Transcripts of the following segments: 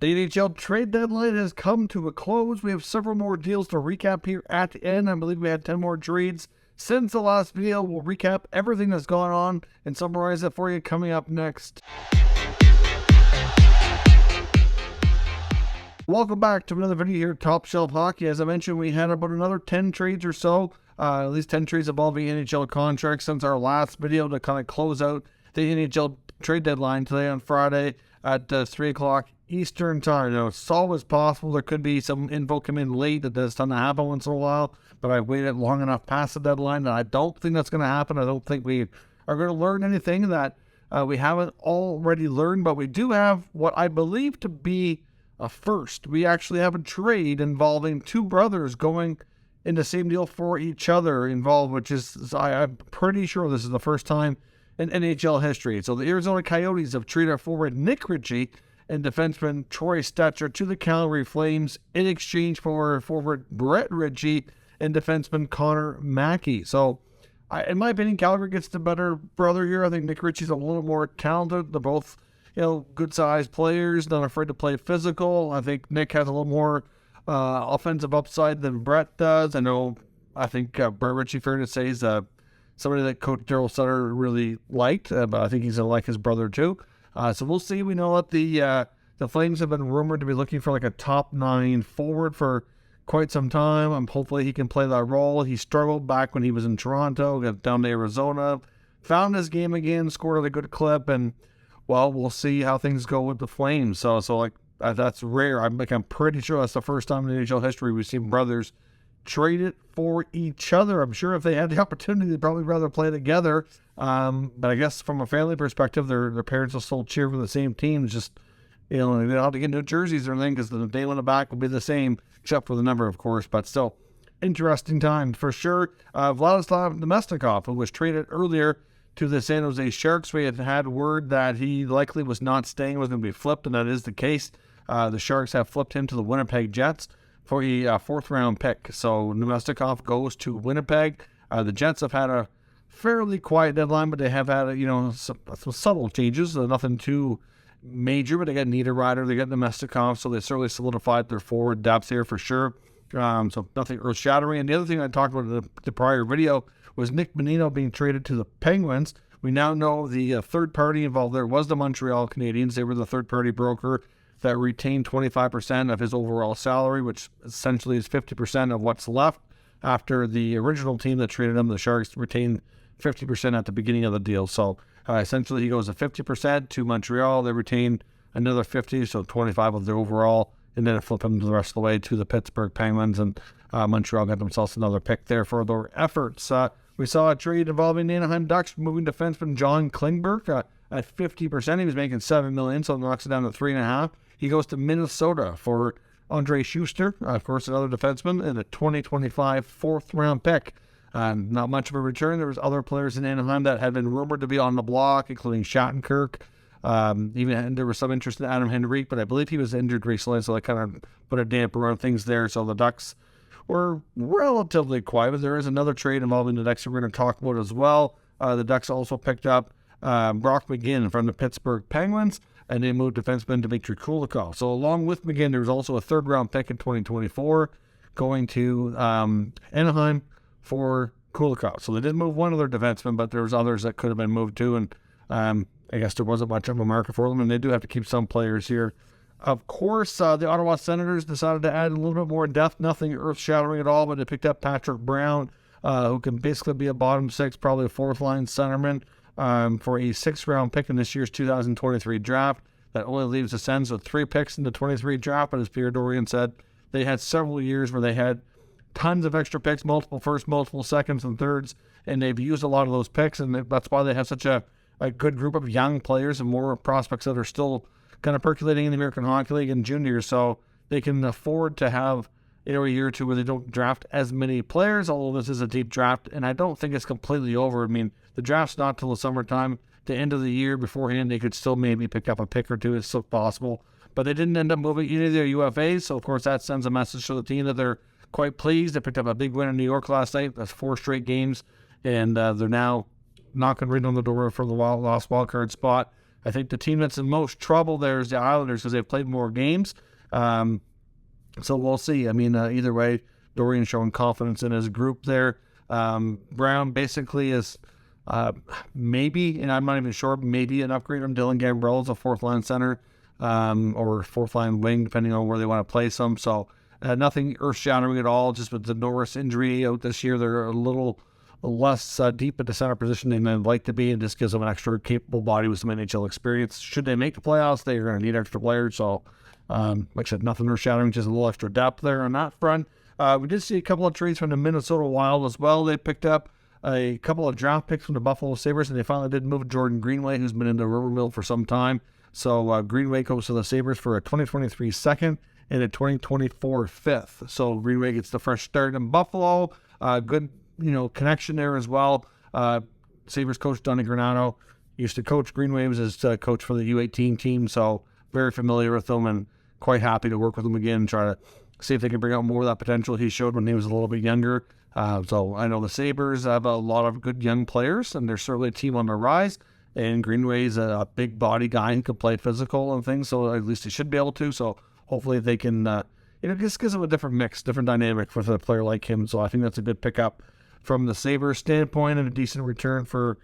The NHL trade deadline has come to a close. We have several more deals to recap here at the end. I believe we had 10 more trades since the last video. We'll recap everything that's gone on and summarize it for you coming up next. Welcome back to another video here at Top Shelf Hockey. As I mentioned, we had about another 10 trades or so, at least 10 trades involving NHL contracts since our last video to kind of close out the NHL trade deadline today on Friday at 3 o'clock Eastern time. Now, it's always possible there could be some info come in late that does tend to happen once in a while, but I've waited long enough past the deadline that I don't think that's going to happen. I don't think we are going to learn anything that we haven't already learned, but we do have what I believe to be a first. We actually have a trade involving two brothers going in the same deal for each other involved, which is, I'm pretty sure this is the first time in NHL history. So the Arizona Coyotes have traded forward Nick Ritchie and defenseman Troy Stecher to the Calgary Flames in exchange for forward Brett Ritchie and defenseman Connor Mackey. So, in my opinion, Calgary gets the better brother here. I think Nick Ritchie's a little more talented. They're both, good-sized players, not afraid to play physical. I think Nick has a little more offensive upside than Brett does. I think Brett Ritchie, fair to say, is somebody that Coach Daryl Sutter really liked, but I think he's going to like his brother too. So we'll see. We know that the Flames have been rumored to be looking for like a top 9 forward for quite some time. Hopefully he can play that role. He struggled back when he was in Toronto, got down to Arizona, found his game again, scored a good clip, and well, we'll see how things go with the Flames. So that's rare. I'm pretty sure that's the first time in NHL history we've seen brothers trade it for each other. I'm sure if they had the opportunity, they'd probably rather play together. But I guess from a family perspective, their parents will still cheer for the same team. It's just, they don't have to get new jerseys or anything because the name on the back will be the same, except for the number, of course. But still, interesting time for sure. Vladislav Namestikov, who was traded earlier to the San Jose Sharks. We had word that he likely was not staying, was going to be flipped, and that is the case. The Sharks have flipped him to the Winnipeg Jets for a fourth-round pick. So Namestikov goes to Winnipeg. The Jets have had a fairly quiet deadline, but they have had some subtle changes. Nothing too major, but they got Niederreiter, they got Namestikov, so they certainly solidified their forward depth here for sure. So nothing earth-shattering. And the other thing I talked about in the prior video was Nick Bonino being traded to the Penguins. We now know the third party involved there was the Montreal Canadiens. They were the third-party broker that retained 25% of his overall salary, which essentially is 50% of what's left after the original team that traded him, the Sharks, retained 50% at the beginning of the deal. So essentially he goes to 50% to Montreal. They retain another 50, so 25 of the overall, and then flip him the rest of the way to the Pittsburgh Penguins, and Montreal got themselves another pick there for their efforts. We saw a trade involving the Anaheim Ducks moving defenseman John Klingberg at 50%. He was making $7 million, so it knocks it down to $3.5 million. He goes to Minnesota for Andre Schuster, of course, another defenseman, and a 2025 fourth-round pick. Not much of a return. There was other players in Anaheim that had been rumored to be on the block, including Shattenkirk. Even there was some interest in Adam Henrique, but I believe he was injured recently, so that kind of put a damper on things there. So the Ducks were relatively quiet, but there is another trade involving the Ducks we're going to talk about as well. The Ducks also picked up Brock McGinn from the Pittsburgh Penguins, and they moved defenseman Dmitry Kulikov. So along with McGinn, there was also a third-round pick in 2024 going to Anaheim for Kulikov. So they did move one other defenseman, but there was others that could have been moved too, and I guess there wasn't much of a market for them, and they do have to keep some players here. Of course, the Ottawa Senators decided to add a little bit more depth, nothing earth-shattering at all, but they picked up Patrick Brown, who can basically be a bottom six, probably a fourth-line centerman, for a sixth-round pick in this year's 2023 draft. That only leaves the Sens with 3 picks in the 23 draft, but as Pierre Dorian said, they had several years where they had tons of extra picks, multiple firsts, multiple seconds, and thirds, and they've used a lot of those picks, and that's why they have such a good group of young players and more prospects that are still kind of percolating in the American Hockey League and juniors, so they can afford to have a year or two where they don't draft as many players, although this is a deep draft, and I don't think it's completely over. I mean, the draft's not till the summertime. The end of the year beforehand, they could still maybe pick up a pick or two. It's still possible, but they didn't end up moving any of their UFAs, so of course that sends a message to the team that they're quite pleased. They picked up a big win in New York last night. That's 4 straight games, and they're now knocking right on the door for the lost wild card spot. I think the team that's in most trouble there is the Islanders because they've played more games. So we'll see. I mean, either way, Dorian showing confidence in his group there. Brown basically is maybe, and I'm not even sure, maybe an upgrade from Dylan Gambrell as a fourth-line center or fourth-line wing, depending on where they want to place him. So nothing earth-shattering at all. Just with the Norris injury out this year, they're a little less deep at the center position than they'd like to be, and just gives them an extra capable body with some NHL experience. Should they make the playoffs, they're going to need extra players. So, like I said, nothing earth-shattering, just a little extra depth there on that front. We did see a couple of trades from the Minnesota Wild as well. They picked up a couple of draft picks from the Buffalo Sabres, and they finally did move Jordan Greenway, who's been in the rumor mill for some time. So Greenway goes to the Sabres for a 2023 second and a 2024 fifth. So Greenway gets the fresh start in Buffalo. Good, connection there as well. Sabres coach Donnie Granato used to coach Greenway, was his coach for the U18 team, so very familiar with them and quite happy to work with him again and try to see if they can bring out more of that potential he showed when he was a little bit younger. So I know the Sabres have a lot of good young players, and they're certainly a team on the rise. And Greenway's a big body guy who can play physical and things, so at least he should be able to. So hopefully they can, just gives him a differerent mix, different dynamic with a player like him. So I think that's a good pickup from the Sabres standpoint and a decent return for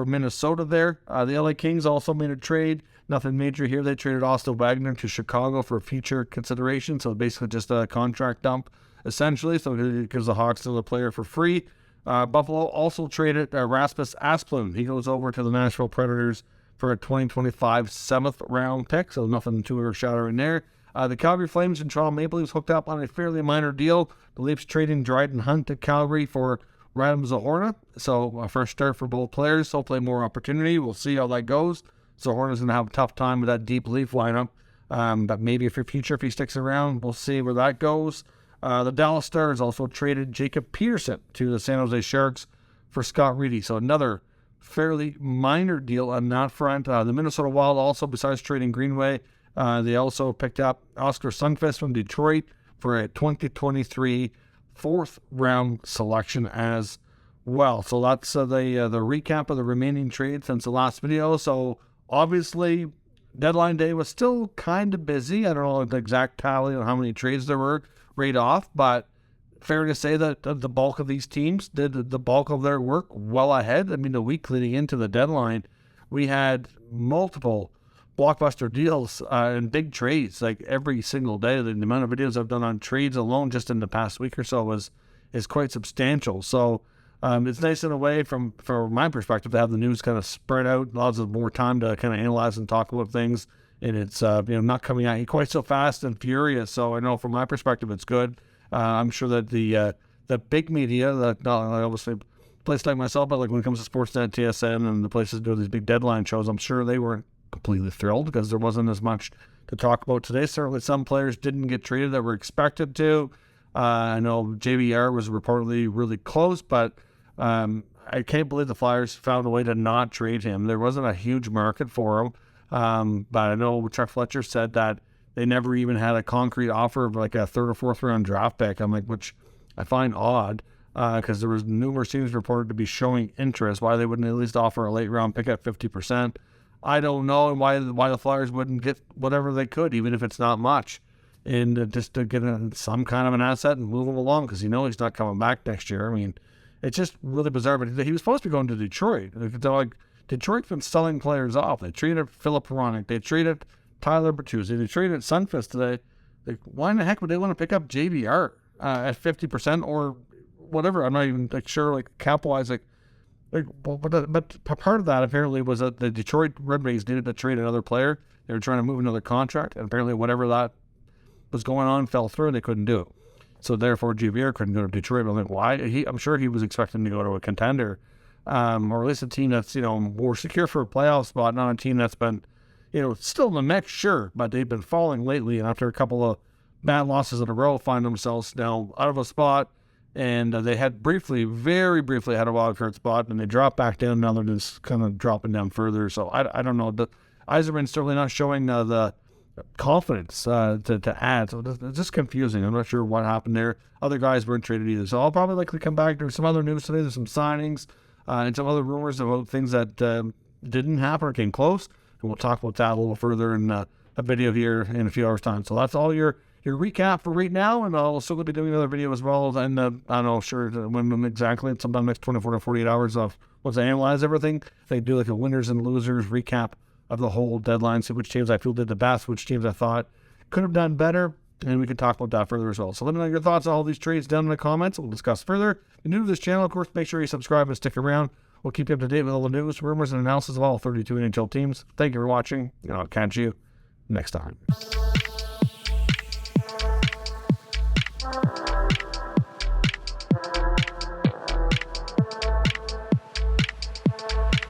Minnesota there. The LA Kings also made a trade. Nothing major here. They traded Austin Wagner to Chicago for future consideration. So basically just a contract dump, essentially. So it gives the Hawks still a player for free. Buffalo also traded Rasmus Asplund. He goes over to the Nashville Predators for a 2025 7th round pick. So nothing too earth-shattering there. The Calgary Flames and Toronto Maple Leafs hooked up on a fairly minor deal. The Leafs trading Dryden Hunt to Calgary for Radim Zohorna. So a fresh start for both players. Hopefully more opportunity. We'll see how that goes. Zohorna's going to have a tough time with that deep Leaf lineup. But maybe for future, if he sticks around, we'll see where that goes. The Dallas Stars also traded Jacob Peterson to the San Jose Sharks for Scott Reedy. So another fairly minor deal on that front. The Minnesota Wild also, besides trading Greenway, they also picked up Oscar Sundqvist from Detroit for a 2023 4th round selection as well. So that's the recap of the remaining trades since the last video. So obviously, deadline day was still kind of busy. I don't know the exact tally on how many trades there were right off, but fair to say that the bulk of these teams did the bulk of their work well ahead. I mean, the week leading into the deadline, we had multiple blockbuster deals and big trades like every single day. The amount of videos I've done on trades alone just in the past week or so is quite substantial. So it's nice in a way from my perspective to have the news kind of spread out, allows us more time to kind of analyze and talk about things, and it's not coming at you quite so fast and furious. So I know from my perspective it's good. I'm sure that the big media, that obviously places like myself, but like when it comes to Sportsnet, TSN, and the places that do these big deadline shows, I'm sure they weren't completely thrilled because there wasn't as much to talk about today. Certainly some players didn't get traded that were expected to. I know JVR was reportedly really close, but I can't believe the Flyers found a way to not trade him. There wasn't a huge market for him, but I know Chuck Fletcher said that they never even had a concrete offer of like a 3rd or 4th round draft pick. I'm like, which I find odd because there was numerous teams reported to be showing interest. Why they wouldn't at least offer a late round pick at 50%. I don't know, and why the Flyers wouldn't get whatever they could, even if it's not much, and just to get some kind of an asset and move him along because he's not coming back next year. I mean, it's just really bizarre. But he was supposed to be going to Detroit. Like Detroit's been selling players off. They traded Philip Hronik. They traded Tyler Bertuzzi. They traded Sundqvist today. Like, why in the heck would they want to pick up JVR at 50% or whatever? I'm not even sure. Like cap-wise, but part of that apparently was that the Detroit Red Wings needed to trade another player. They were trying to move another contract, and apparently whatever that was going on fell through, and they couldn't do it. So therefore, JVR couldn't go to Detroit. I'm like, why? I'm sure he was expecting to go to a contender, or at least a team that's more secure for a playoff spot, not a team that's been still in the mix, sure, but they've been falling lately, and after a couple of bad losses in a row, find themselves now out of a spot. And they had very briefly had a wild card spot, and they dropped back down. Now they're just kind of dropping down further. So I don't know. The Yzerman's certainly not showing the confidence to add. So it's just confusing. I'm not sure what happened there. Other guys weren't traded either. So I'll probably likely come back. There's some other news today. There's some signings and some other rumors about things that didn't happen or came close. And we'll talk about that a little further in a video here in a few hours' time. So that's all your recap for right now, and I'll still be doing another video as well. And I don't know, sure when exactly, sometime next 24 to 48 hours of once I analyze everything, they do like a winners and losers recap of the whole deadline, see which teams I feel did the best, which teams I thought could have done better, and we can talk about that further as well. So let me know your thoughts on all these trades down in the comments. We'll discuss further. If you're new to this channel, of course, make sure you subscribe and stick around. We'll keep you up to date with all the news, rumors, and analysis of all 32 NHL teams. Thank you for watching, and I'll catch you next time.